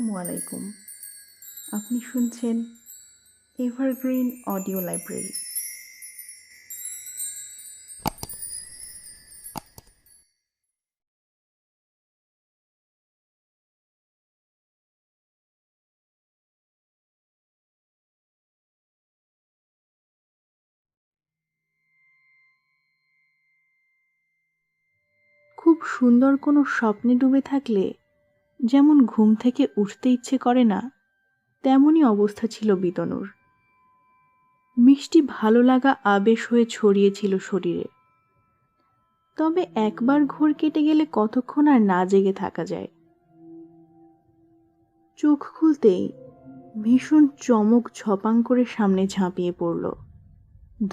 আসসালামু আলাইকুম। আপনি শুনছেন এভারগ্রিন অডিও লাইব্রেরি। খুব সুন্দর কোনো স্বপ্নে ডুবে থাকলে যেমন ঘুম থেকে উঠতে ইচ্ছে করে না, তেমনই অবস্থা ছিল বিতনুর। মিষ্টি ভালো লাগা আবেশ হয়ে ছড়িয়েছিল শরীরে। তবে একবার ঘোর কেটে গেলে কতক্ষণ আর না জেগে থাকা যায়। চোখ খুলতেই ভীষণ চমক ঝপাং করে সামনে ঝাঁপিয়ে পড়ল।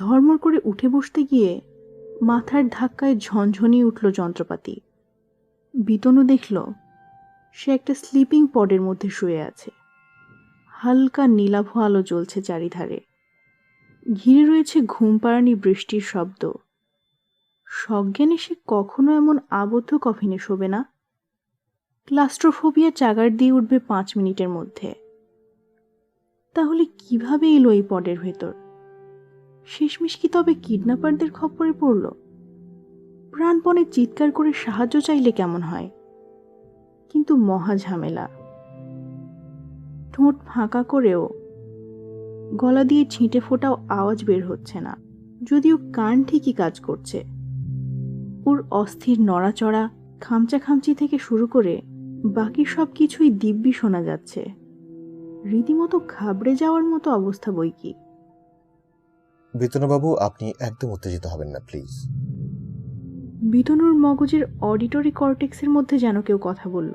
ধর্মর করে উঠে বসতে গিয়ে মাথার ধাক্কায় ঝনঝনিয়ে উঠল যন্ত্রপাতি। বিতনু দেখল সে একটা স্লিপিং পডের মধ্যে শুয়ে আছে। হালকা নীলাভ আলো জ্বলছে চারিধারে। ঘিরে রয়েছে ঘুম পাড়ানি বৃষ্টির শব্দ। সজ্ঞানে সে কখনো এমন আবদ্ধ কফিনে শোবে না। ক্লাস্ট্রোফোবিয়া চাগার দিয়ে উঠবে 5 মিনিটের মধ্যে। তাহলে কিভাবে এলো এই পডের ভেতর? শেষমেশ কি তবে কিডন্যাপারদের খপ্পরে পড়ল? প্রাণপণে চিৎকার করে সাহায্য চাইলে কেমন হয়? কিন্তু মহা ঝামেলা। ঠোঁট ফাঁকা করেও গলা দিয়ে ছিটে ফোটাও আওয়াজ বের হচ্ছে না, যদিও কান ঠিকই কাজ করছে। ওর অস্থির নড়াচড়া, খামচা খামচি থেকে শুরু করে বাকি সব কিছুই দিব্যি শোনা যাচ্ছে। রীতিমতো ঘাবড়ে যাওয়ার মতো অবস্থা বই কি। বিতনুবাবু, আপনি একদম উত্তেজিত হবেন না, প্লিজ। বিতনুর মগজের অডিটরি কর্টেক্সের মধ্যে যেন কেউ কথা বলল।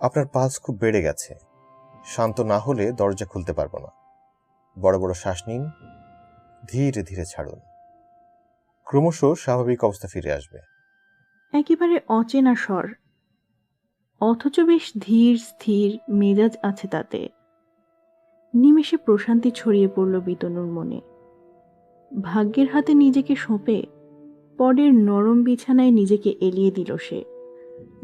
আপনার পালস খুব বেড়ে গেছে। শান্ত না হলে দরজা খুলতে পারবো না। বড় বড় শ্বাস নিন, ধীরে ধীরে ছাড়ুন। ক্রমশ স্বাভাবিক অবস্থা ফিরে আসবে। একেবারে অচেনা স্বর, অথচ বেশ ধীর স্থির মেজাজ আছে তাতে। নিমেষে প্রশান্তি ছড়িয়ে পড়ল বিতনুর মনে। ভাগ্যের হাতে নিজেকে সঁপে পডের নরম বিছানায় নিজেকে এলিয়ে দিল সে।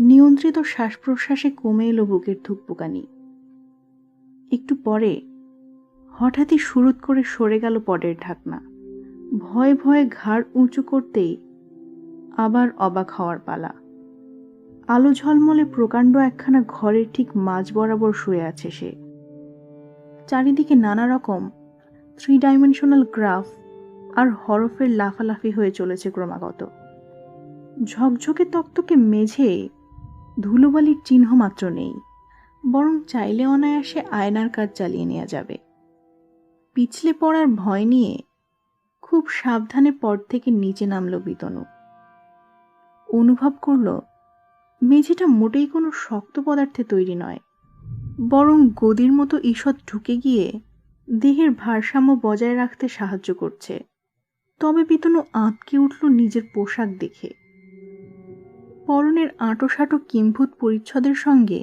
নিয়ন্ত্রিত শ্বাস প্রশ্বাসে কমে এলো বুকের ধুকপুকানি। একটু পরে হঠাৎই শুরুত করে সরে গেল পডের ঢাকনা। ভয়ে ভয়ে ঘাড় উঁচু করতেই আবার অবাক হওয়ার পালা। আলো ঝলমলে প্রকাণ্ড একখানা ঘরের ঠিক মাঝ বরাবর শুয়ে আছে সে। চারিদিকে নানা রকম 3 ডাইমেনশনাল গ্রাফ আর হরফের লাফালাফি হয়ে চলেছে ক্রমাগত। ঝকঝকে তক্তকে মেঝে ধুলোবালির চিহ্ন মাত্র নেই, বরং চাইলে অনায়াসে আয়নার কাজ চালিয়ে নেওয়া যাবে। পিছলে পড়ার ভয় নিয়ে খুব সাবধানে পড থেকে নিচে নামল বিতনু। অনুভব করল মেঝেটা মোটেই কোনো শক্ত পদার্থে তৈরি নয়, বরং গদির মতো ঈষৎ ঢুকে গিয়ে দেহের ভারসাম্য বজায় রাখতে সাহায্য করছে। তবে বিতনু আঁতকে উঠল নিজের পোশাক দেখে। পরনের আঁটোসাঁটো কিম্ভূত পরিচ্ছদের সঙ্গে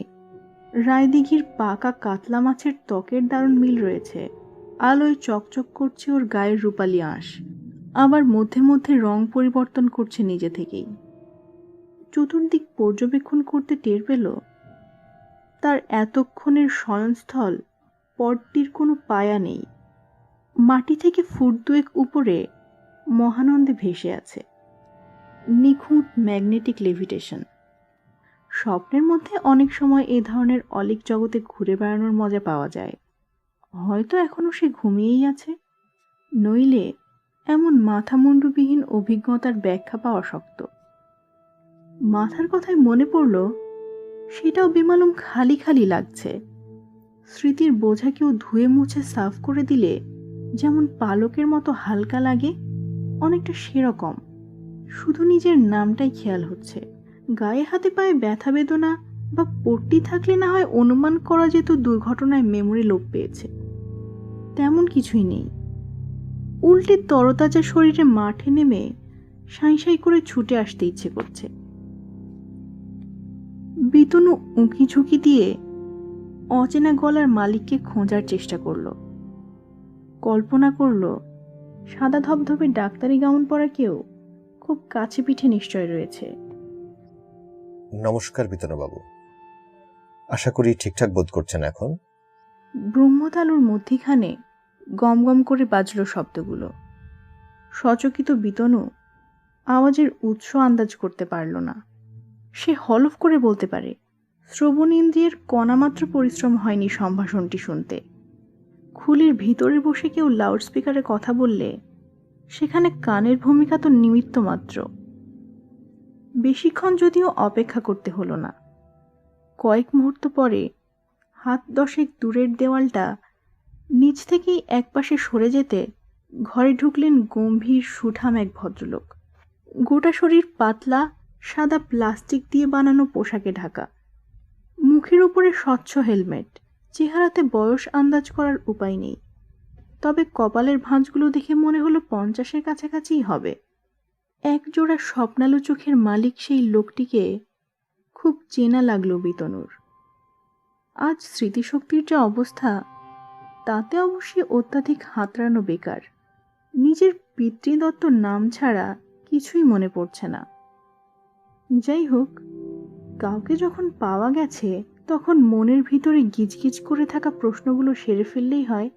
রায়দিঘির পাকা কাতলা মাছের ত্বকের দারুণ মিল রয়েছে। আলোয় চকচক করছে ওর গায়ের রূপালি আঁশ, আবার মধ্যে মধ্যে রং পরিবর্তন করছে নিজে থেকেই। চতুর্দিক পর্যবেক্ষণ করতে টের পেল তার এতক্ষণের শয়নস্থল পডটির কোনো পায়া নেই। মাটি থেকে ফুট 2 উপরে মহানন্দে ভেসে আছে নিখুঁত ম্যাগনেটিক লেভিটেশন। স্বপ্নের মধ্যে অনেক সময় এ ধরনের অলিক জগতে ঘুরে বেড়ানোর মজা পাওয়া যায়। হয়তো এখনো সে ঘুমিয়েই আছে, নইলে এমন মাথামুন্ডুবিহীন অভিজ্ঞতার ব্যাখ্যা পাওয়া শক্ত। মাথার কথায় মনে পড়ল সেটাও বেমালুম খালি খালি লাগছে। স্মৃতির বোঝা কেউ ধুয়ে মুছে সাফ করে দিলে যেমন পালকের মতো হালকা লাগে, অনেকটা সেরকম। শুধু নিজের নামটাই খেয়াল হচ্ছে। গায়ে হাতে পায়ে ব্যথা বেদনা বা পট্টি থাকলে না হয় অনুমান করা যেত দুর্ঘটনায় মেমোরি লোপ পেয়েছে, তেমন কিছুই নেই। উল্টে তরতাজা শরীরে মাঠে নেমে সাঁই সাঁই করে ছুটে আসতে ইচ্ছে করছে। বিতনু উঁকি ঝুঁকি দিয়ে অচেনা গলার মালিককে খোঁজার চেষ্টা করল। কল্পনা করল সাদা ধবধবে ডাক্তারি গাউন পরা কেউ খুব কাছে পিঠে নিশ্চয় রয়েছে। নমস্কার বিতনুবাবু। আশা করি ঠিকঠাক বোধ করছেন এখন। ব্রহ্মতালুর মধ্যিখানে গম গম করে বাজল শব্দগুলো। সচকিত বিতনু আওয়াজের উৎস আন্দাজ করতে পারল না। সে হলফ করে বলতে পারে শ্রবণ ইন্দ্রিয়ের কণামাত্র পরিশ্রম হয়নি সম্ভাষণটি শুনতে। খুলির ভিতরে বসে কেউ লাউডস্পিকারে কথা বললে সেখানে কানের ভূমিকা তো নিমিত্ত মাত্র। বেশিক্ষণ যদিও অপেক্ষা করতে হলো না। কয়েক মুহূর্ত পরে হাত 10 দূরের দেওয়ালটা নিচ থেকেই একপাশে সরে যেতে ঘরে ঢুকলেন গম্ভীর সুঠাম এক ভদ্রলোক। গোটা শরীর পাতলা সাদা প্লাস্টিক দিয়ে বানানো পোশাকে ঢাকা, মুখের উপরে স্বচ্ছ হেলমেট। চেহারাতে বয়স আন্দাজ করার উপায় নেই, তবে কপালের ভাঁজগুলো দেখে মনে হলো 50-এর কাছাকাছিই হবে। একজোড়া স্বপ্নালু চোখের মালিক সেই লোকটিকে খুব চেনা লাগলো বিতনুর। আজ স্মৃতিশক্তির যা অবস্থা, তাতে অবশ্যই অত্যাধিক হাতড়ানো বেকার। নিজের পিতৃদত্ত নাম ছাড়া কিছুই মনে পড়ছে না। যাই হোক, কাউকে যখন পাওয়া গেছে তখন মনের ভিতরে গিজগিজ করে থাকা প্রশ্নগুলো সেরে ফেললেই হয়।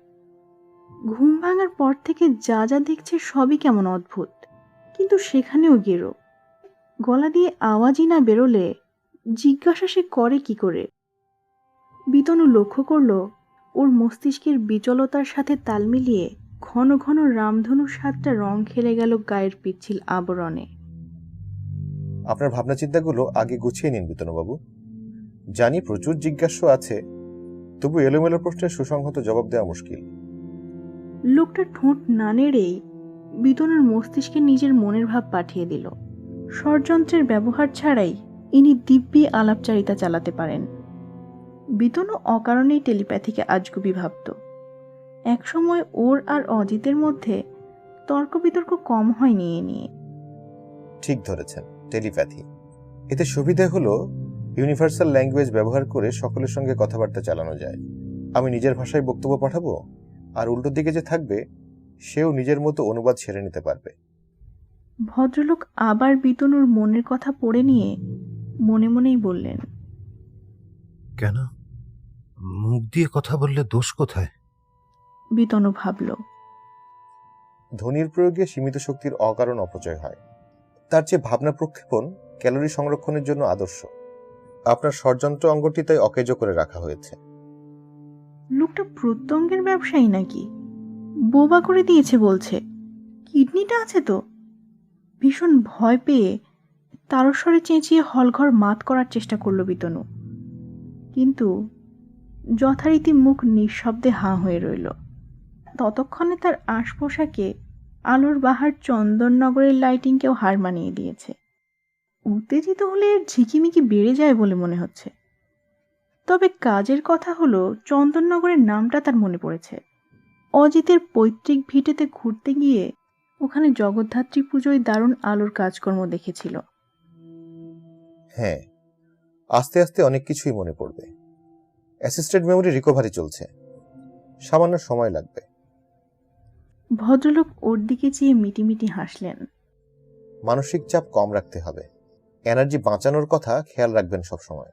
ঘুম ভাঙার পর থেকে যা যা দেখছে সবই কেমন অদ্ভুত, কিন্তু সেখানেও গেরো। গলা দিয়ে আওয়াজই না বেরোলে জিজ্ঞাসা সে করে কি করে? বিতনু লক্ষ্য করল ওর মস্তিষ্কের বিচলতার সাথে তাল মিলিয়ে ঘন ঘন রামধনুর 7টা রং খেলে গেল গায়ের পিচ্ছিল আবরণে। আপনার ভাবনা চিন্তাগুলো আগে গুছিয়ে নিন বিতনুবাবু। জানি প্রচুর জিজ্ঞাসা আছে, তবু এলোমেলো প্রশ্নের সুসংহত জবাব দেওয়া মুশকিল। লোকটা ঠোঁট না নেড়েই বিতনুর মস্তিষ্কে নিজের মনের ভাব পাঠিয়ে দিল। ষড়যন্ত্রের ব্যবহার ছাড়াই ইনি দিব্যি আলাপচারিতা চালাতে পারেন। বিতনু অকারণেই টেলিপ্যাথিকে আজগুবি ভাবত। একসময় ওর আর অজিতের মধ্যে তর্ক বিতর্ক কম হয়নি এ নিয়ে। ঠিক ধরেছেন, টেলিপ্যাথি। এতে সুবিধা হলো ইউনিভার্সাল ল্যাঙ্গুয়েজ ব্যবহার করে সকলের সঙ্গে কথাবার্তা চালানো যায়। আমি নিজের ভাষায় বক্তব্য পাঠাবো, আর উল্টো দিকে যে থাকবে সেও নিজের মতো অনুবাদ সেরে নিতে পারবে। ভদ্রলোক আবার বিতনুর মনের কথা পড়ে নিয়ে মনে মনেই বললেন, কেন মুখ দিয়ে কথা বললে দোষ কোথায়? বিতনু ভাবল, ধ্বনির প্রয়োগে সীমিত শক্তির অকারণ অপচয় হয়। তার চেয়ে ভাবনা প্রক্ষেপণ ক্যালোরি সংরক্ষণের জন্য আদর্শ। আপনার ষড়যন্ত্র অঙ্গটি তাই অকেজো করে রাখা হয়েছে। লোকটা প্রত্যঙ্গের ব্যবসায়ী নাকি? বোবা করে দিয়েছে বলছে। কিডনিটা আছে তো। ভীষণ ভয় পেয়ে তারস্বরে চেঁচিয়ে হলঘর মাত করার চেষ্টা করল বিতনু, কিন্তু যথারীতি মুখ নিঃশব্দে হাঁ হয়ে রইল। ততক্ষণে তার আশপোশাকে আলোর বাহার চন্দননগরের লাইটিংকেও হার মানিয়ে দিয়েছে। উত্তেজিত হলে ঝিকিমিকি বেড়ে যায় বলে মনে হচ্ছে। তবে কাজের কথা হলো, চন্দননগরের নামটা তার মনে পড়েছে। অজিতের পৈতৃক ভিটেতে ঘুরতে গিয়ে ওখানে জগদ্ধাত্রী পুজোয় দারুণ আলোর কাজকর্ম দেখেছিল। হ্যাঁ, আস্তে আস্তে অনেক কিছুই মনে পড়বে। অ্যাসিস্টেড মেমোরি রিকভারি চলছে, সামান্য সময় লাগবে। ভদ্রলোক ওর দিকে চেয়ে মিটিমিটি হাসলেন। মানসিক চাপ কম রাখতে হবে। এনার্জি বাঁচানোর কথা খেয়াল রাখবেন সবসময়,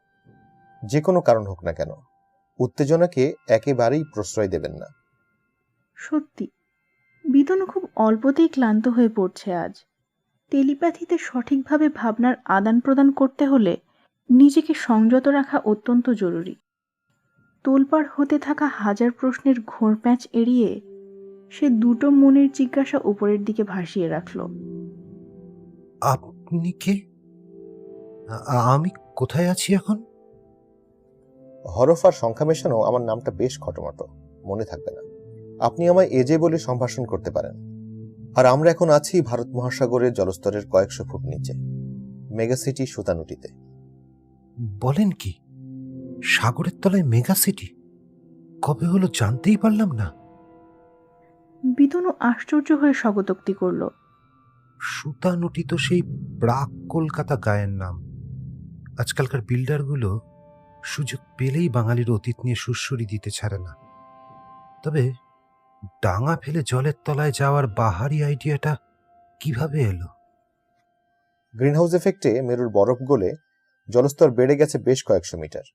যে কোনো কারণ হোক না কেন। উত্তেজনাকে একেবারেই প্রশ্রয় দেবেন না। সত্যি, বিতনু খুব অল্পতেই ক্লান্ত হয়ে পড়ছে আজ। টেলিপ্যাথিতে সঠিকভাবে ভাবনার আদান প্রদান করতে হলে নিজেকে সংযত রাখা অত্যন্ত জরুরি। তোলপাড় হতে থাকা হাজার প্রশ্নের ঘোরপ্যাঁচ এড়িয়ে সে দুটো মনের জিজ্ঞাসা উপরের দিকে ভাসিয়ে রাখল। আপনি কে? আমি কোথায় আছি এখন? হরফ আর সংখ্যা মেশানো আমার নামটা বেশ খটোমটো, মনে থাকবে না। আপনি আমায় এজে বলে সম্ভাষণ করতে পারেন। আর আমরা এখন আছি ভারত মহাসাগরের জলস্তরের কয়েকশো ফুট নিচে, মেগাসিটি সুতানুটিতে। বলেন কি, সাগরের তলায় মেগা সিটি? কবে হলো জানতেই পারলাম না। বিতনু আশ্চর্য হয়ে স্বগতোক্তি করল। সুতানুটি তো সেই প্রাক কলকাতা গায়ের নাম। আজকালকার বিল্ডারগুলো সুযোগ পেলেই বাঙালির অতীত নিয়ে সুরসুরি দিতে ছাড়ে না। তবে ডাঙা ফেলে জলের তলায় যাওয়ার বাহারি আইডিয়াটা কিভাবে এলো? গ্রিনহাউস এফেক্টে মেরুর বরফ গলে জলস্তর বেড়ে গেছে বেশ কয়েকশো মিটার।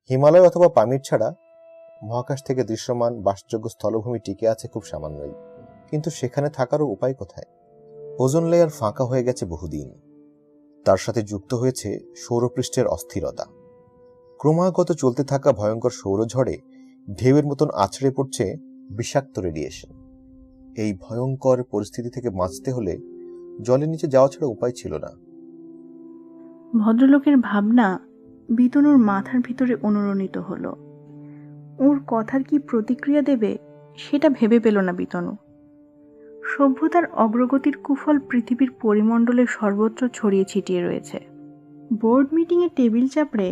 হিমালয় অথবা পামির ছাড়া মহাকাশ থেকে দৃশ্যমান বাসযোগ্য স্থলভূমি টিকে আছে খুব সামান্যই, কিন্তু সেখানে থাকারও উপায় কোথায়? ওজোন লেয়ার ফাঁকা হয়ে গেছে বহুদিন। তার সাথে যুক্ত হয়েছে সৌরপৃষ্ঠের অস্থিরতা। ক্রমাগত চলতে থাকা ভয়ঙ্কর সৌরঝড়ে ঢেউয়ের মতন আছড়ে পড়ছে বিষাক্ত রেডিয়েশন। এই ভয়ঙ্কর পরিস্থিতি থেকে বাঁচতে হলে জলের নিচে যাওয়া ছাড়া উপায় ছিল না। ভদ্রলোকের ভাবনা বিতনুর মাথার ভিতরে অনুরণিত হলো। ওর কথার কি প্রতিক্রিয়া দেবে সেটা ভেবে পেল না বিতনু। সভ্যতার অগ্রগতির কুফল পৃথিবীর পরিমণ্ডলের সর্বত্র ছড়িয়ে ছিটিয়ে রয়েছে। বোর্ড মিটিংয়ে টেবিল চাপড়ে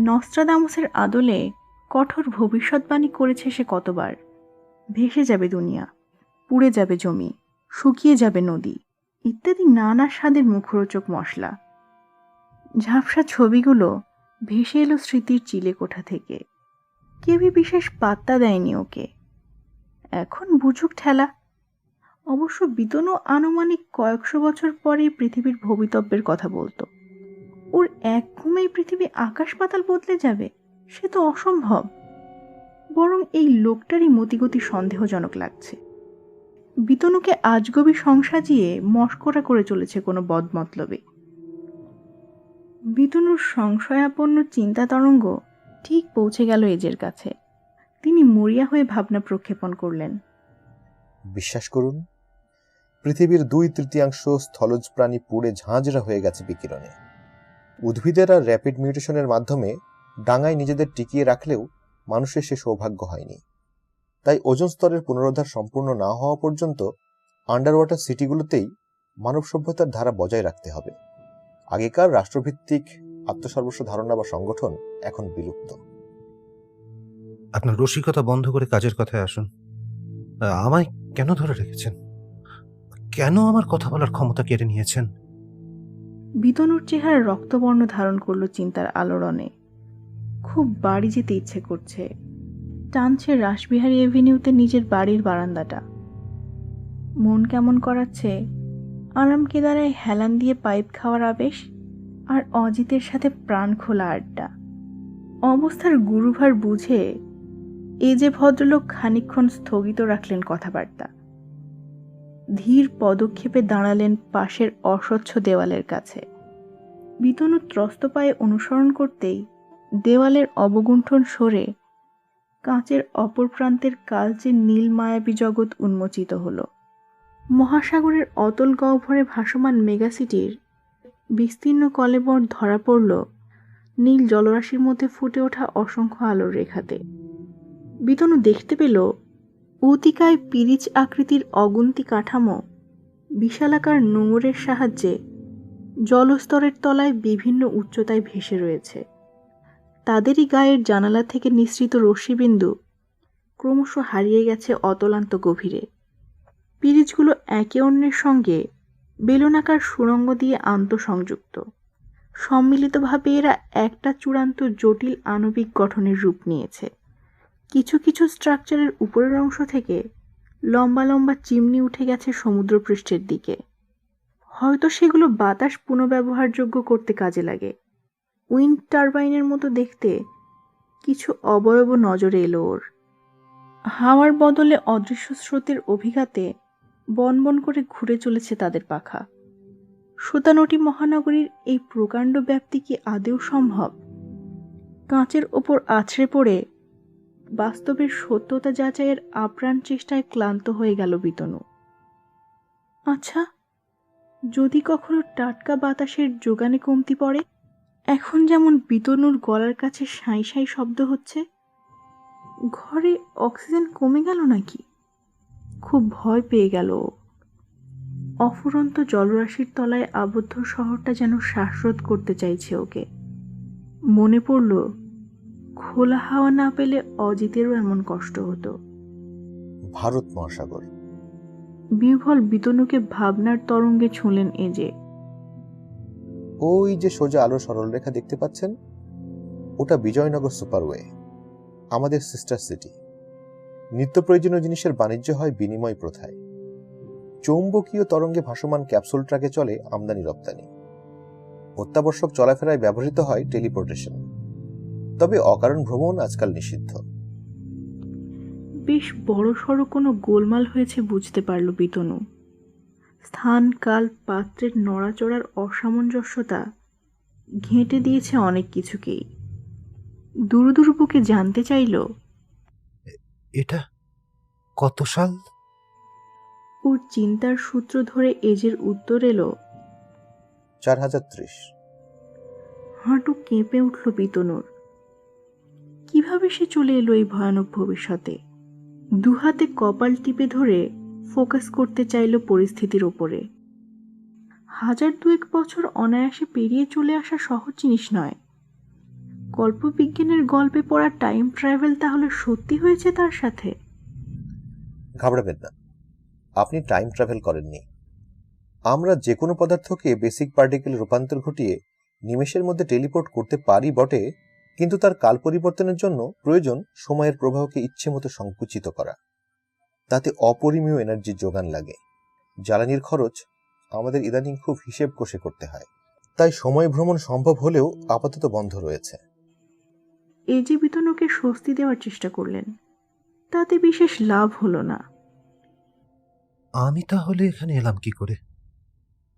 নস্ট্রাদামুসের আদলে কঠোর ভবিষ্যৎবাণী করেছে সে কতবার। ভেসে যাবে দুনিয়া, পুড়ে যাবে জমি, শুকিয়ে যাবে নদী ইত্যাদি নানা স্বাদের মুখরোচক মশলা। ঝাপসা ছবিগুলো ভেসে এলো স্মৃতির চিলেকোঠা থেকে। কেউই বিশেষ পাত্তা দেয়নি ওকে। এখন বুঝুক ঠেলা। অবশ্য বিতনু আনুমানিক কয়েকশো বছর পরে পৃথিবীর ভবিতব্যের কথা বলতো। ওর এক ঘুমেই পৃথিবী আকাশ পাতাল বদলে যাবে সে তো অসম্ভব। বরং এই লোকটারই মতিগতি সন্দেহজনক লাগছে। বিতনুকে আজগবি সংসাজিয়ে মশকরা করে চলেছে কোনো বদমতলবে। বিতনুর সংশয়াপন্ন চিন্তা তরঙ্গ ঠিক পৌঁছে গেল এজের কাছে। তিনি মরিয়া হয়ে ভাবনা প্রক্ষেপণ করলেন। বিশ্বাস করুন, পৃথিবীর 2/3 স্থলজ প্রাণী পুড়ে ঝাঁঝরা হয়ে গেছে বিকিরণে। উদ্ভিদেরা র্যাপিড মিউটেশনের মাধ্যমে ডাঙায় নিজেদের টিকিয়ে রাখলেও মানুষের সে সৌভাগ্য হয়নি। তাই ওজোন স্তরের পুনরুদ্ধার সম্পূর্ণ না হওয়া পর্যন্ত আন্ডার ওয়াটার সিটিগুলোতেই মানব সভ্যতার ধারা বজায় রাখতে হবে। আগেকার রাষ্ট্রভিত্তিক আত্মসর্বস্ব ধারণা বা সংগঠন এখন বিলুপ্ত। আপনার রসিকতা বন্ধ করে কাজের কথায় আসুন। আমায় কেন ধরে রেখেছেন? কেন আমার কথা বলার ক্ষমতা কেড়ে নিয়েছেন? বিতনুর চেহারা রক্তবর্ণ ধারণ করলো চিন্তার আলোড়নে। খুব বাড়ি যেতে ইচ্ছে করছে। টানছে রাসবিহারী এভিনিউতে নিজের বাড়ির বারান্দাটা। মন কেমন করাচ্ছে আরাম কেদারায় হেলান দিয়ে পাইপ খাওয়ার আবেশ আর অজিতের সাথে প্রাণ খোলা আড্ডা। অবস্থার গুরুভার বুঝে এ যে ভদ্রলোক খানিকক্ষণ স্থগিত রাখলেন কথাবার্তা। ধীর পদক্ষেপে দাঁড়ালেন পাশের অস্বচ্ছ দেওয়ালের কাছে। বিতনু ত্রস্ত পায়ে অনুসরণ করতেই দেওয়ালের অবগুণ্ঠন সরে কাঁচের অপর প্রান্তের কালচে নীল মায়াবী জগৎ উন্মোচিত হল। মহাসাগরের অতল গহ্বরে ভাসমান মেগাসিটির বিস্তীর্ণ কলেবর ধরা পড়ল নীল জলরাশির মধ্যে ফুটে ওঠা অসংখ্য আলোর রেখাতে। বিতনু দেখতে পেল অতিকায় পিরিচ আকৃতির অগুন্তি কাঠামো বিশালাকার নোঙরের সাহায্যে জলস্তরের তলায় বিভিন্ন উচ্চতায় ভেসে রয়েছে। তাদেরই গায়ের জানালা থেকে নিঃসৃত রশ্মিবিন্দু ক্রমশ হারিয়ে গেছে অতলান্ত গভীরে। পিরিচগুলো একে অন্যের সঙ্গে বেলুনাকার সুড়ঙ্গ দিয়ে আন্তঃসংযুক্ত। সম্মিলিতভাবে এরা একটা চূড়ান্ত জটিল আণবিক গঠনের রূপ নিয়েছে। কিছু কিছু স্ট্রাকচারের উপরের অংশ থেকে লম্বা লম্বা চিমনি উঠে গেছে সমুদ্রপৃষ্ঠের দিকে। হয়তো সেগুলো বাতাস পুনঃব্যবহারযোগ্য করতে কাজে লাগে। উইন্ড টারবাইনের মতো দেখতে কিছু অবয়ব নজরে এলো ওর। হাওয়ার বদলে অদৃশ্য স্রোতের অভিঘাতে বনবন করে ঘুরে চলেছে তাদের পাখা। সুতানটি মহানগরীর এই প্রকাণ্ড ব্যাপ্তি কি আদৌ সম্ভব? কাঁচের ওপর আছড়ে পড়ে বাস্তবের সত্যতা যাচাইয়ের আপ্রাণ চেষ্টায় ক্লান্ত হয়ে গেল বিতনু। আচ্ছা, যদি কখনো টাটকা বাতাসের যোগানে কমতি পড়ে? এখন যেমন বিতনুর গলার কাছে সাঁই সাঁই শব্দ হচ্ছে। ঘরে অক্সিজেন কমে গেল নাকি? খুব ভয় পেয়ে গেল। অফুরন্ত জলরাশির তলায় আবদ্ধ শহরটা যেন শ্বাসরোধ করতে চাইছে ওকে। মনে পড়ল খোলা হাওয়া না পেলে অজিতেরও এমন কষ্ট হতো। ভারত মহাসাগর। বিহ্বল বিতনুকে ভাবনার তরঙ্গে ছুঁলেন এজে। ওই যে সোজা আলো সরলরেখা দেখতে পাচ্ছেন, ওটা বিজয়নগর সুপারওয়ে, আমাদের সিস্টার সিটি। নিত্য প্রয়োজনীয় জিনিসের বাণিজ্য হয় বিনিময় প্রথায়। চৌম্বকীয় তরঙ্গে ভাসমান ক্যাপসুল ট্রাকে চলে আমদানি রপ্তানি। অত্যাবশ্যক চলাফেরায় ব্যবহৃত হয় টেলিপোর্টেশন। তবে অকারণ ভ্রমণ আজকাল নিষিদ্ধ। বেশ বড়সড় কোনো গোলমাল হয়েছে বুঝতে পারল বিতনু। স্থান কাল পাত্রের নড়াচড়ার অসামঞ্জস্যতা ঘেঁটে দিয়েছে অনেক কিছুকেই। দুরু বুকে জানতে চাইল, এটা কত সাল? ওর চিন্তার সূত্র ধরে এজের উত্তর এলো 4030। হাঁটু কেঁপে উঠল বিতনুর। কিভাবে সে চলে এলো এই ভয়ানক ভবিষ্যতে? দুহাতে কপাল টিপে ধরে ফোকাস করতে চাইল পরিস্থিতির ওপরে। 1002 বছর অনায়াসে পেরিয়ে চলে আসা সহজ জিনিস নয়। কল্পবিজ্ঞানের গল্পে পড়া টাইম ট্রাভেল তাহলে সত্যি হয়েছে তার সাথে? ঘাবড়াবেন না, আপনি টাইম ট্রাভেল করেননি। আমরা যে কোনো পদার্থকে বেসিক পার্টিকেল রূপান্তর ঘটিয়ে নিমেষের মধ্যে টেলিপোর্ট করতে পারি বটে, কিন্তু তার কাল পরিবর্তনের জন্য প্রয়োজন সময়ের প্রবাহকে ইচ্ছে মতো সংকুচিত করা। তাতে অপরিমেয় এনার্জির যোগান লাগে। জ্বালানির খরচ আমাদের ইদানিং খুব হিসেব কষে করতে হয়, তাই সময় ভ্রমণ সম্ভব হলেও আপাতত বন্ধ রয়েছে। এজে বিতনুকে স্বস্তি দেওয়ার চেষ্টা করলেন, তাতে বিশেষ লাভ হলো না। আমি তাহলে এখানে এলাম কি করে?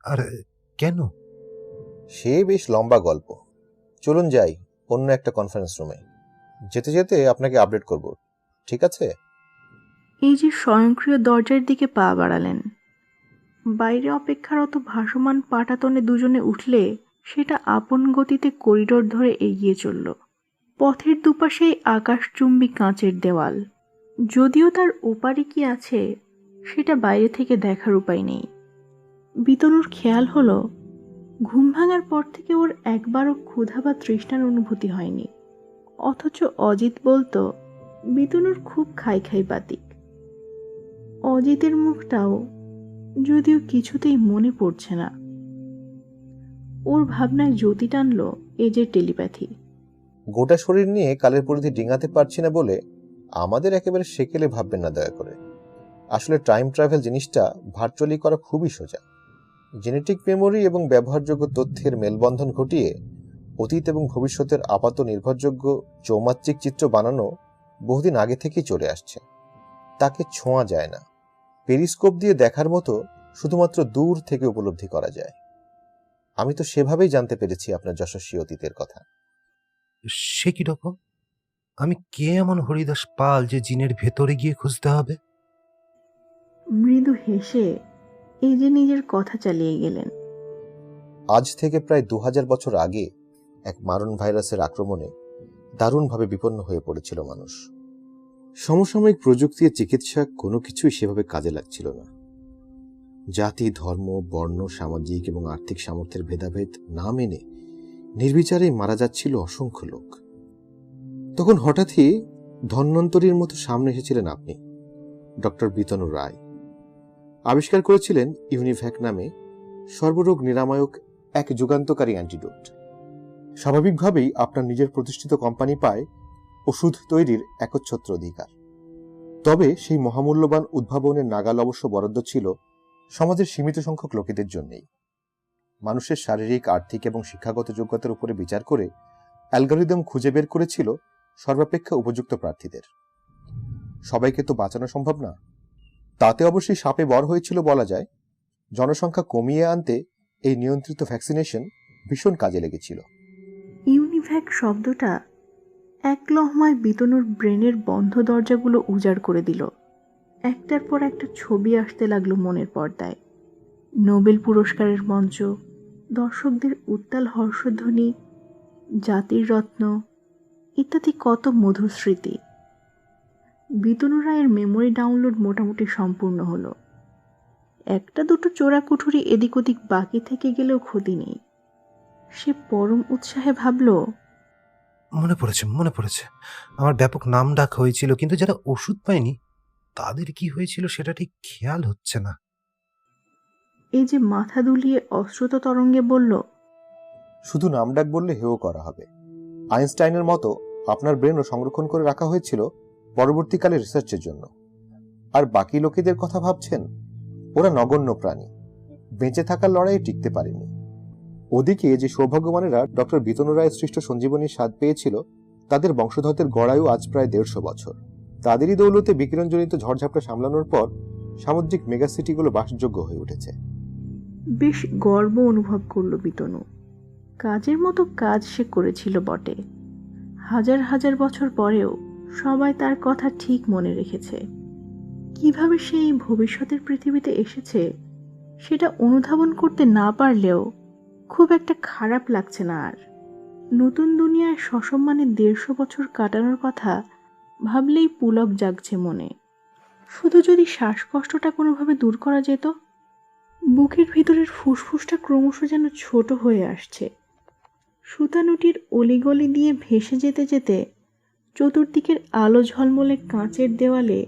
আর কেন? সে বেশ লম্বা গল্প। চলুন যাই অন্য একটা কনফারেন্স রুমে। যেতে যেতে আপনাকে আপডেট করব, ঠিক আছে? এজে স্বয়ংক্রিয় দরজার দিকে পা বাড়ালেন। বাইরে অপেক্ষারত ভাসমান পাটাতনে দুজনে উঠলে সেটা আপন গতিতে করিডোর ধরে এগিয়ে চলল। পথের দুপাশেই আকাশচুম্বী কাঁচের দেওয়াল। যদিও তার ওপারে কি আছে সেটা বাইরে থেকে দেখার উপায় নেই। বিতনুর খেয়াল হলো, ঘুম ভাঙার পর থেকে ওর একবারও ক্ষুধা বা তৃষ্ণার অনুভূতি হয়নি। অথচ অজিত বলতো বিতনুর খুব খাই বাতিক। অজিতের মুখটাও যদিও কিছুতেই মনে পড়ছে না। ওর ভাবনায় জ্যোতি টানল এজের টেলিপ্যাথি। গোটা শরীর নিয়ে কালের পরিধি ডিঙাতে পারছি না বলে আমাদের একেবারে সেকেলে ভাববেন না দয়া করে। আসলে টাইম ট্রাভেল জিনিসটা ভার্চুয়ালি করা খুবই সোজা। জেনেটিক মেমোরি এবং ব্যবহারযোগ্য তথ্যের মেলবন্ধন ঘটিয়ে অতীত এবং ভবিষ্যতের আপাত নির্ভরযোগ্য চৌমাত্রিক চিত্র বানানো বহুদিন আগে থেকেই চলে আসছে। তাকে ছোঁয়া যায় না, পেরিস্কোপ দিয়ে দেখার মতো শুধুমাত্র দূর থেকে উপলব্ধি করা যায়। আমি তো সেভাবেই জানতে পেরেছি আপনার যশস্বী অতীতের কথা। সে কি রকম? আমি কে এমন হরিদাস পাল যে জিনের ভেতরে গিয়ে খুঁজতে হবে? মৃদু হেসে এজে নিজের কথা চালিয়ে গেলেন। আজ থেকে প্রায় 2000 বছর আগে এক মারণ ভাইরাসের আক্রমণে দারুণভাবে বিপন্ন হয়ে পড়েছিল মানুষ। সমসাময়িক প্রযুক্তি ও চিকিৎসা কোনো কিছুই সেভাবে কাজে লাগছিল না। জাতি, ধর্ম, বর্ণ, সামাজিক এবং আর্থিক সামর্থ্যের ভেদাভেদ না মেনে নির্বিচারেই মারা যাচ্ছিল অসংখ্য লোক। তখন হঠাৎই ধন্বন্তরীর মতো সামনে এসেছিলেন আপনি, ডক্টর বিতনু রায়। আবিষ্কার করেছিলেন ইউনিভ্যাক নামে সর্বরোগ নিরাময়ক এক যুগান্তকারী অ্যান্টিডোট। স্বাভাবিকভাবেই আপনার নিজের প্রতিষ্ঠিত কোম্পানি পায় ওষুধ তৈরির একচ্ছত্র অধিকার। তবে সেই মহামূল্যবান উদ্ভাবনের নাগাল অবশ্য বরাদ্দ ছিল সমাজের সীমিত সংখ্যক লোকেদের জন্যই। মানুষের শারীরিক, আর্থিক এবং শিক্ষাগত যোগ্যতার উপরে বিচার করে অ্যালগরিদম খুঁজে বের করেছিল সর্বাপেক্ষা উপযুক্ত প্রার্থীদের। সবাইকে তো বাঁচানো সম্ভব না, তাতে অবশ্যই সাপে বর হয়েছিল বলা যায়। জনসংখ্যা কমিয়ে আনতে এই নিয়ন্ত্রিত ভ্যাকসিনেশন ভীষণ কাজে লেগেছিল। ইউনিভ্যাক শব্দটা এক লহমায় বিতনুর ব্রেনের বন্ধ দরজাগুলো উজাড় করে দিল। একটার পর একটা ছবি আসতে লাগলো মনের পর্দায়। নোবেল পুরস্কারের মঞ্চ, দর্শকদের উত্তাল হর্ষধ্বনি, জাতির রত্ন ইত্যাদি কত মধুর স্মৃতি। বিতনু রায়ের মেমোরি ডাউনলোড মোটামুটি সম্পূর্ণ হলো। একটা দুটো চোরাকুঠুরি এদিক ওদিক বাকি থেকে গেলেও ক্ষতি নেই। সে পরম উৎসাহে ভাবল, মনে পড়েছে। আমার ব্যাপক নাম ডাক হয়েছিল, কিন্তু যারা ওষুধ পায়নি তাদের কি হয়েছিল সেটা ঠিক খেয়াল হচ্ছে না। এই যে মাথা দুলিয়ে অশ্রুত তরঙ্গে বলল, শুধু নাম ডাক বললে হেও করা হবে। আইনস্টাইনের মতো আপনার ব্রেনও সংরক্ষণ করে রাখা হয়েছিল পরবর্তীকালে রিসার্চের জন্য। আর বাকি লোকেদের কথা ভাবছেন, ওরা নগণ্য প্রাণী, বেঁচে থাকার লড়াইয়ে টিকতে পারেনি। ওদিকে যে সৌভাগ্যবানেরা ডক্টর বিতনু রায়ের সৃষ্ট সঞ্জীবনীর স্বাদ পেয়েছিল, তাদের বংশধরদের গড়ায়ু আজ প্রায় 150 বছর। তাদেরই দৌলতে বিকিরণজনিত ঝড়ঝাপটা সামলানোর পর সামুদ্রিক মেগাসিটিগুলো বাসযোগ্য হয়ে উঠেছে। বেশ গর্ব অনুভব করল বিতনু। কাজের মতো কাজ সে করেছিল বটে, হাজার হাজার বছর পরেও সবাই তার কথা ঠিক মনে রেখেছে। কিভাবে সে এই ভবিষ্যতের পৃথিবীতে এসেছে সেটা অনুধাবন করতে না পারলেও খুব একটা খারাপ লাগছে না আর। নতুন দুনিয়ায় সসম্মানে 150 বছর কাটানোর কথা ভাবলেই পুলক জাগছে মনে। শুধু যদি শ্বাসকষ্টটা কোনোভাবে দূর করা যেত। বুকের ভিতরের ফুসফুসটা ক্রমশ যেন ছোট হয়ে আসছে। সুতানুটির অলিগলি দিয়ে ভেসে যেতে যেতে চতুর্দিকের আলো ঝলমলে কাঁচের দেওয়ালে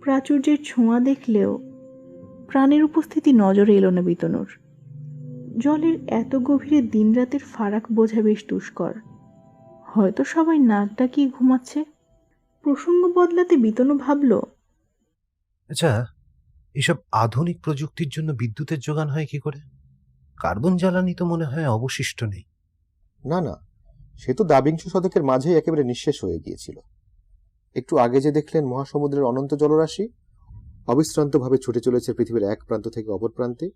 প্রাচুর্যের ছোঁয়া দেখলেও প্রাণের উপস্থিতি নজরে এলো না বিতনুর। জলের এত গভীরে দিনরাতের ফারাক বোঝা বেশ দুষ্কর। হয়তো সবাই নাক ডাকিয়ে ঘুমাচ্ছে। প্রসঙ্গ বদলাতে বিতনু ভাবল, আচ্ছা, এসব আধুনিক প্রযুক্তির জন্য বিদ্যুতের যোগান হয় কি করে? কার্বন জ্বালানি তো মনে হয় অবশিষ্ট নেই। না না, সে তো 22 শতকের মাঝেই একেবারে নিঃশেষ হয়ে গিয়েছিল। একটু আগে যে দেখলেন মহাসমুদ্রের অনন্ত জলরাশি অবিশ্রান্তভাবে ছুটে চলেছে পৃথিবীর এক প্রান্ত থেকে অপর প্রান্তে,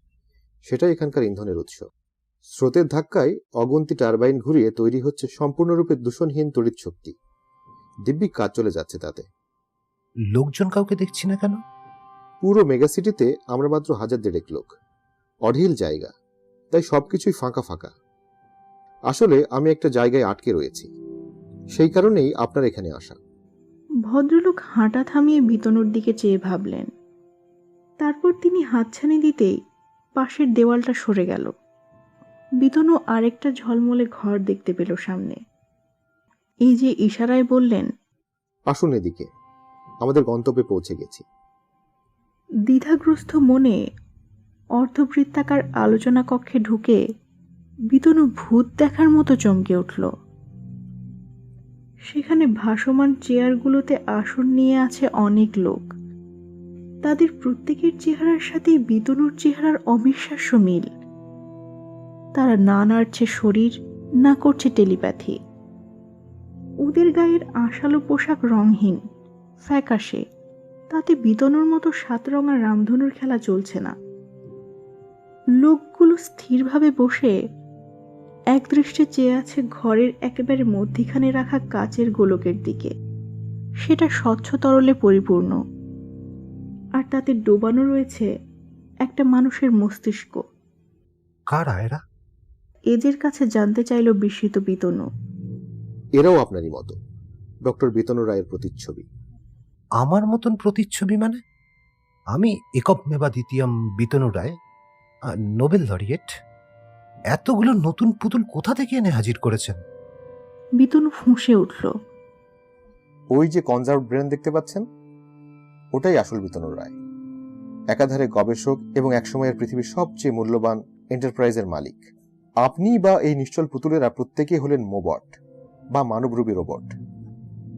সেটাই এখানকার ইন্ধনের উৎস। স্রোতের ধাক্কায় অগন্তি টারবাইন ঘুরিয়ে তৈরি হচ্ছে সম্পূর্ণরূপে দূষণহীন তড়িৎ শক্তি। দিব্যি কাজ চলে যাচ্ছে তাতে। লোকজন কাউকে দেখছি না কেন? পুরো মেগাসিটিতে আমরা মাত্র 1000 লোক, অঢিল জায়গা, তাই সবকিছুই ফাঁকা ফাঁকা। আসলে আমি একটা জায়গায় আটকে রয়েছি, সেই কারণেই আপনার এখানে আসা। ভদ্রলোক হাঁটা থামিয়ে বিতনুর দিকে চেয়ে ভাবলেন। তারপর তিনি হাতছানি দিতেই পাশের দেওয়ালটা সরে গেল। বিতনু আরেকটা ঝলমলে ঘর দেখতে পেল সামনে। এই যে ইশারায় বললেন, আসুন এদিকে, আমাদের গন্তব্যে পৌঁছে গেছি। দ্বিধাগ্রস্ত মনে অর্ধবৃত্তাকার আলোচনা কক্ষে ঢুকে বিতনু ভূত দেখার মতো চমকে উঠল। সেখানে ভাসমান চেয়ারগুলোতে আসন নিয়ে আছে অনেক লোক। তাদের প্রত্যেকের চেহারার সাথে বিতনুর চেহারার অবিশ্বাস্য মিল। তারা না নাড়ছে শরীর, না করছে টেলিপ্যাথি। ওদের গায়ের আশালো পোশাক রংহীন, ফ্যাকাশে, তাতে বিতনুর মতো 7 রঙা রামধনুর খেলা চলছে না। লোকগুলো স্থিরভাবে বসে একদৃষ্টে চেয়ে আছে ঘরের একেবারে মধ্যিখানে রাখা কাচের গোলকের দিকে। সেটা স্বচ্ছ তরলে পরিপূর্ণ, আর তাতে ডোবানো রয়েছে একটা মানুষের মস্তিষ্ক। কারা এরা? এদের কাছে জানতে চাইল বিস্মিত বিতনু। এরাও আপনারই মতো, ডক্টর বিতনু রায়ের প্রতিচ্ছবি। আমার মতন প্রতিচ্ছবি মানে? আমি একব মেবা দ্বিতীয়ম বিতনু রায়, নোবেল লরিয়েট। এতগুলো নতুন পুতুল কোথা থেকে এনে হাজির করেছেন? বিতনু ফুঁসে উঠল। ওই যে কনজার্ভ ব্রেন দেখতে পাচ্ছেন, ওটাই আসল বিতনু রায়। একাধারে গবেষক এবং একসময়ের পৃথিবীর সবচেয়ে মূল্যবান এন্টারপ্রাইজের মালিক। আপনি বা এই নিশ্চল পুতুলেরা প্রত্যেকেই হলেন মোবট বা মানবরূপী রোবট।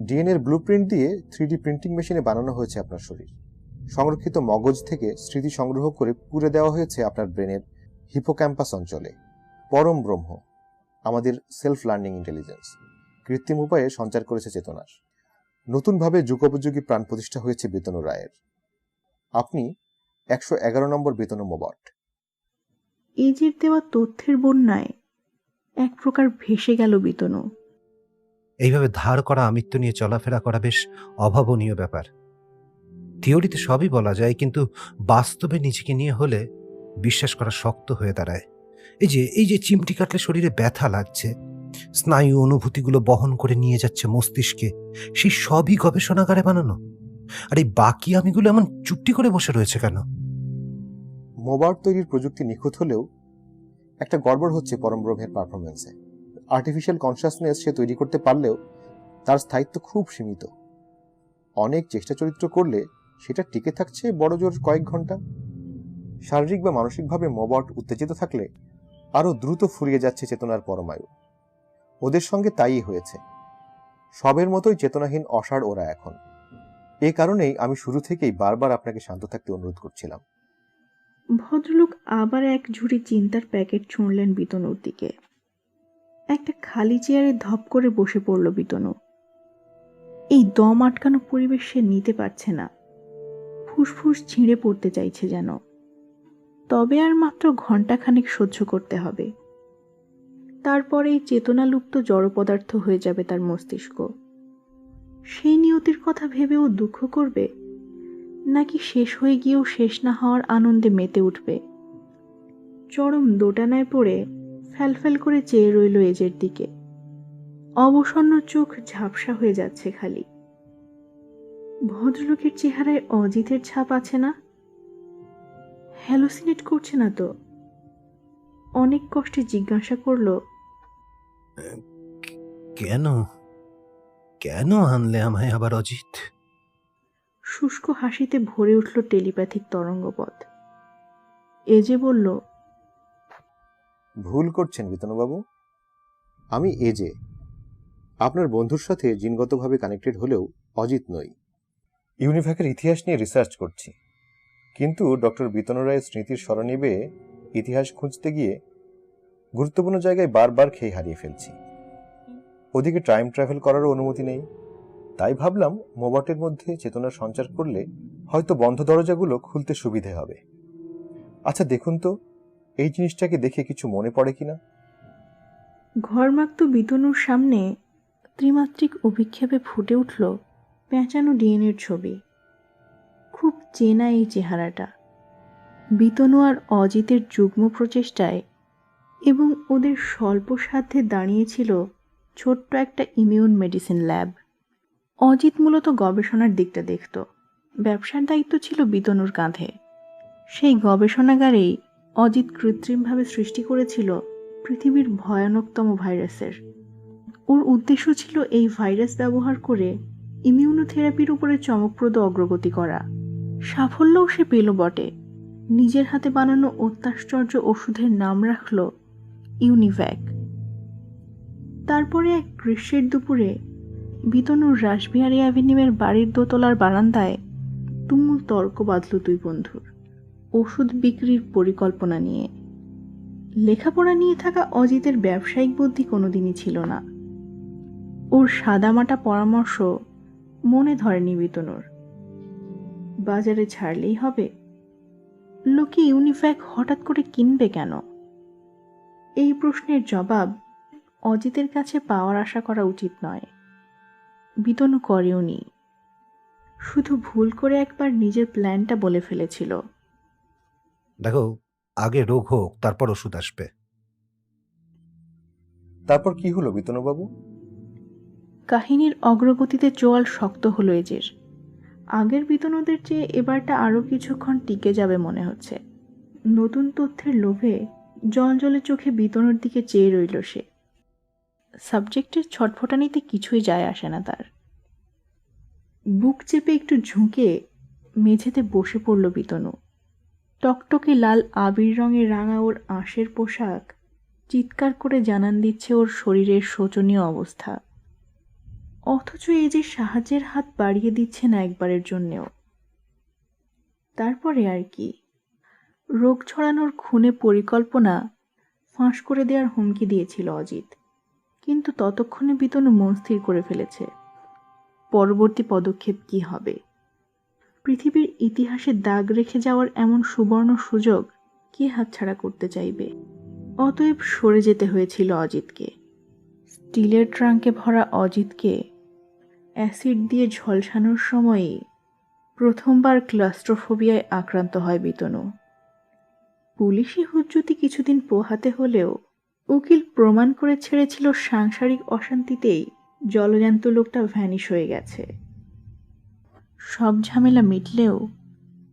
ডিএনএর ব্লুপ্রিন্ট দিয়ে 3D প্রিন্টিং মেশিনে বানানো হয়েছে আপনার শরীর। সংরক্ষিত মগজ থেকে স্মৃতি সংগ্রহ করে পুরে দেওয়া হয়েছে আপনার ব্রেনের হিপোক্যাম্পাস অঞ্চলে। পরম ব্রহ্ম, আমাদের সেলফ লার্নিং ইন্টেলিজেন্স, কৃত্রিম উপায়ে সঞ্চার করেছে চেতনার। নতুনভাবে যুগোপযোগী প্রাণ প্রতিষ্ঠা হয়েছে বিতনু রায়ের। আপনি 111 নম্বর বিতনু মোবট। এজির দেওয়া তথ্যের বন্যায় এক প্রকার ভেসে গেল বিতনু। এইভাবে ধার করা আমিত্ব নিয়ে চলাফেরা করা বেশ অভাবনীয় ব্যাপার। থিওরিতে সবই বলা যায়, কিন্তু বাস্তবে নিজেকে নিয়ে হলে বিশ্বাস করা শক্ত হয়ে দাঁড়ায়। এই যে চিমটি কাটলে শরীরে ব্যথা লাগছে, স্নায়ু অনুভূতিগুলো বহন করে নিয়ে যাচ্ছে মস্তিষ্কে, সেই সবই গবেষণাগারে বানানো। আর এই বাকি আমিগুলো এমন চুপটি করে বসে রয়েছে কেন? মোবাট তৈরির প্রযুক্তি নিখুঁত হলেও একটা গড়বড় হচ্ছে পরম ব্রহ্মের পারফরমেন্সে। আর্টিফিশিয়াল কনসাসনেস সে তৈরি করতে পারলেও তার স্থায়িত্ব খুব সীমিত। অনেক চেষ্টা চরিত্র করলে সেটা টিকে থাকছে বড় জোর কয়েক ঘন্টা। শারীরিক বা মানসিকভাবে মোবট উত্তেজিত থাকলে আরো দ্রুত ফুরিয়ে যাচ্ছে চেতনার পরমায়ু। ওদের সঙ্গে তাই হয়েছে। সবের মতোই চেতনাহীন অসাড় ওরা এখন। এ কারণেই আমি শুরু থেকেই বারবার আপনাকে শান্ত থাকতে অনুরোধ করছিলাম। ভদ্রলোক আবার এক ঝুড়ি চিন্তার প্যাকেট ছুঁড়লেন বিতনুর দিকে। একটা খালি চেয়ারে ধপ করে বসে পড়ল বিতনু। এই দম আটকানো পরিবেশ সে নিতে পারছে না, ফুসফুস ছিঁড়ে পড়তে চাইছে যেন। তবে আর মাত্র ঘণ্টাখানেক সহ্য করতে হবে, তারপরেই চেতনালুপ্ত জড় পদার্থ হয়ে যাবে তার মস্তিষ্ক। সেই নিয়তির কথা ভেবেও দুঃখ করবে, নাকি শেষ হয়ে গিয়েও শেষ না হওয়ার আনন্দে মেতে উঠবে? চরম দোটানায় পড়ে ফ্যালফ্যাল করে চেয়ে রইল এজের দিকে। অবসন্ন চোখ ঝাপসা হয়ে যাচ্ছে খালি। ভদ্রলোকের চেহারায় অজিতের ছাপ আছে না? হ্যালোসিনেট করছে না তো? অনেক কষ্টে জিজ্ঞাসা করল, কেন কেন আনলে আমায় আবার অজিত? শুষ্ক হাসিতে ভরে উঠল টেলিপ্যাথিক তরঙ্গপথ। এজে বলল, ভুল করছেন বিতনুবাবু, আমি এজে। আপনার বন্ধুর সাথে জিনগতভাবে কানেক্টেড হলেও অজিত নই। ইউনিভ্যাকের ইতিহাস নিয়ে রিসার্চ করছি, কিন্তু ডক্টর বিতনু রায়ের স্মৃতির স্মরণিবে ইতিহাস খুঁজতে গিয়ে গুরুত্বপূর্ণ জায়গায় বারবার খেয়ে হারিয়ে ফেলছি। ওদিকে টাইম ট্রাভেল করারও অনুমতি নেই। তাই ভাবলাম মোবটের মধ্যে চেতনার সঞ্চার করলে হয়তো বন্ধ দরজাগুলো খুলতে সুবিধে হবে। আচ্ছা দেখুন তো, এই জিনিসটাকে দেখে কিছু মনে পড়ে কিনা? ঘরমাক্ত বিতনুর সামনে ত্রিমাত্রিক অভিক্ষেপে ফুটে উঠল পেঁচানো ডিএনএর ছবি। খুব চেনা এই চেহারাটা। বিতনু আর অজিতের যুগ্ম প্রচেষ্টায় এবং ওদের স্বল্প সাধ্যে দাঁড়িয়েছিল ছোট্ট একটা ইমিউন মেডিসিন ল্যাব। অজিত মূলত গবেষণার দিকটা দেখত, ব্যবসার দায়িত্ব ছিল বিতনুর কাঁধে। সেই গবেষণাগারেই অজিত কৃত্রিমভাবে সৃষ্টি করেছিল পৃথিবীর ভয়ানকতম ভাইরাসের। ওর উদ্দেশ্য ছিল এই ভাইরাস ব্যবহার করে ইমিউনোথেরাপির উপরে চমকপ্রদ অগ্রগতি করা। সাফল্যও সে পেল বটে। নিজের হাতে বানানো অত্যাশ্চর্য ওষুধের নাম রাখল ইউনিভ্যাক। তারপরে এক গ্রীষ্মের দুপুরে বিতনুর রাসবিহারী অ্যাভিনিউয়ের বাড়ির দোতলার বারান্দায় তুমুল তর্ক বাঁধল দুই বন্ধুর ওষুধ বিক্রির পরিকল্পনা নিয়ে। লেখাপড়া নিয়ে থাকা অজিতের ব্যবসায়িক বুদ্ধি কোনোদিনই ছিল না। ওর সাদামাটা পরামর্শ মনে ধরেনি বিতনুর। বাজারে ছাড়লেই হবে, লোকে ইউনিফ্যাক হঠাৎ করে কিনবে কেন? এই প্রশ্নের জবাব অজিতের কাছে পাওয়ার আশা করা উচিত নয়। বিতনু করেওনি, শুধু ভুল করে একবার নিজের প্ল্যানটা বলে ফেলেছিল। দেখো, আগে রোগ হোক, তারপর ওষুধ আসবে। তারপর কি হলো বিতনুবাবু? কাহিনীর অগ্রগতিতে চোয়াল শক্ত হলো এজের। আগের বিতনুদের চেয়ে এবারটা আরও কিছুক্ষণ টিকে যাবে মনে হচ্ছে। নতুন তথ্যের লোভে জলজলে চোখে বিতনুর দিকে চেয়ে রইল সে। সাবজেক্টের ছটফটানিতে কিছুই যায় আসে না তার। বুক চেপে একটু ঝুঁকে মেঝেতে বসে পড়ল বিতনু। টকটকে লাল আবির রঙের রাঙা ওর আঁশের পোশাক চিৎকার করে জানান দিচ্ছে ওর শরীরের শোচনীয় অবস্থা। অথচ এই যে সাহায্যের হাত বাড়িয়ে দিচ্ছে না একবারের জন্যেও। তারপরে আর কি? রোগ ছড়ানোর খুনে পরিকল্পনা ফাঁস করে দেওয়ার হুমকি দিয়েছিল অজিত, কিন্তু ততক্ষণে বিতনু মন স্থির করে ফেলেছে পরবর্তী পদক্ষেপ কি হবে। পৃথিবীর ইতিহাসে দাগ রেখে যাওয়ার এমন সুবর্ণ সুযোগ কে হাতছাড়া করতে চাইবে? অতএব সরে যেতে হয়েছিল অজিতকে। স্টিলের ট্রাঙ্কে ভরা অজিতকে অ্যাসিড দিয়ে ঝলসানোর সময়ই প্রথমবার ক্লাস্ট্রোফোবিয়ায় আক্রান্ত হয় বিতনু। পুলিশি হুজ্জুতি কিছুদিন পোহাতে হলেও উকিল প্রমাণ করে ছেড়েছিল সাংসারিক অশান্তিতেই জলজ্যান্ত লোকটা ভ্যানিশ হয়ে গেছে। সব ঝামেলা মিটলেও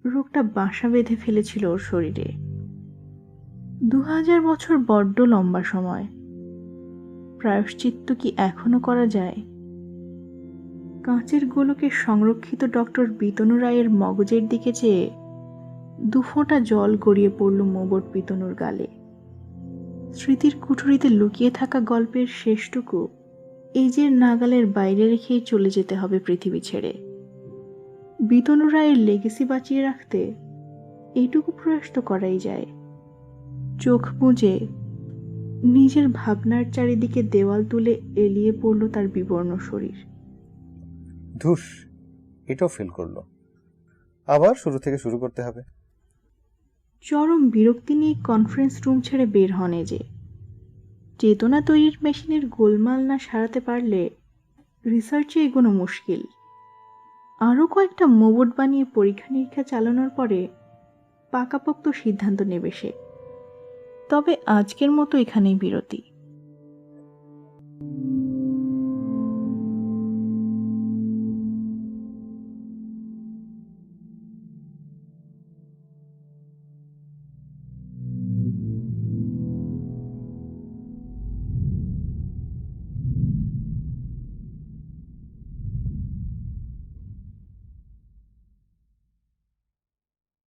রোগটা বাসা বেঁধে ফেলেছিল ওর শরীরে। 2000 বছর বড্ড লম্বা সময়। প্রায়শ্চিত্ত কি এখনো করা যায়? কাঁচের গোলকে সংরক্ষিত ডক্টর বিতনু রায়ের মগজের দিকে চেয়ে দুফোঁটা জল গড়িয়ে পড়ল মোবট বিতনুর গালে। স্মৃতির কুঠুরিতে লুকিয়ে থাকা গল্পের শেষটুকু এজের নাগালের বাইরে রেখেই চলে যেতে হবে পৃথিবী ছেড়ে। বিতনু রায়ের লেগেসি বাঁচিয়ে রাখতে এইটুকু প্রয়াস তো করাই যায়। চোখ বুজে নিজের ভাবনার চারিদিকে দেওয়াল তুলে এলিয়ে পড়ল তার বিবর্ণ শরীর। ধুস, এটাও ফেল করলো। আবার শুরু থেকে শুরু করতে হবে। চরম বিরক্তি নিয়ে কনফারেন্স রুম ছেড়ে বের হন যে চেতনা তৈরির মেশিনের গোলমাল না সারাতে পারলে রিসার্চে এগোনো মুশকিল। আরও কয়েকটা মোবট বানিয়ে পরীক্ষা নিরীক্ষা চালানোর পরে পাকাপোক্ত সিদ্ধান্ত নেবে সে। তবে আজকের মতো এখানেই বিরতি।